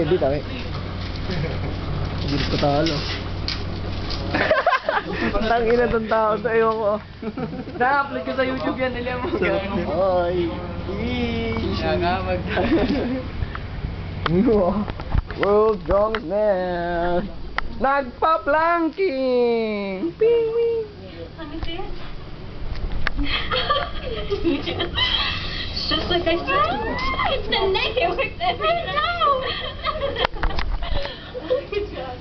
Hindi tayo. Hindi ko talo. Tangina tong tao to, ewan ko. Na-upload ko sa YouTube yan, nila mo. Ay. Nagamag. World Strongest Man. Nagpa-planking. Ping, ping. It's just like I said. It's the name. It's every now.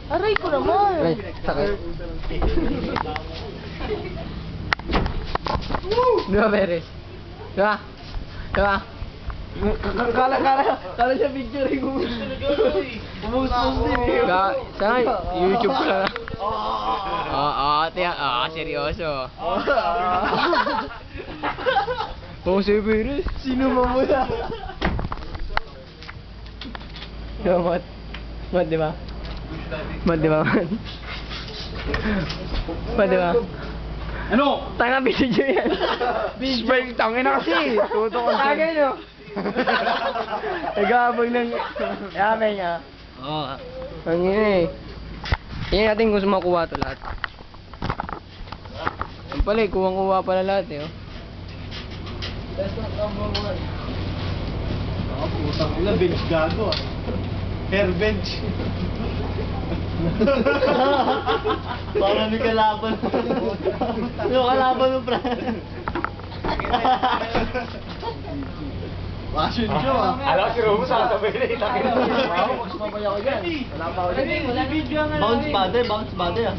Aray ko naman. Ay, sakit. Di ba, Beres? Di ba? Di ba? Kala siya picturing mo. Umus-mus din eh. Saan? YouTube ko lang. Seryoso. Oh, si Beres. Sino mo muna? Di ba, Mat? Mat, di ba? Mat, di ba, Mat? Mat, di ba? Ano? Tanga, video yan. Spray, tangin na kasi. Tuto ko sa Tagay nyo. Nag-aabang ng yaman niya. Oo. Ang yun eh. Tingnan natin kung sumakuha ito lahat. Ang pala eh, kuwang-kuha pala lahat eh. Oh. Putang ina, bench gago ah. Hair bench. Parang may kalaban. Yung kalaban mo, pre. Passion show ah. Alam si Romo sasabihin na itakin mo. Wow, mas mamaya ko dyan. Wala pa ako dyan. Bounce body ah.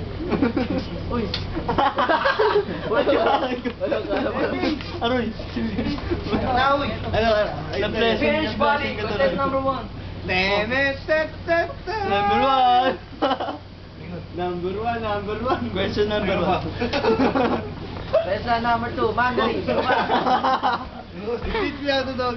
Uy. Walang kalaban. Aroy. Finish body, contest number 1. Number one. Question number 1. Pesa number 2, Mandarin. Repeat niya ito daw.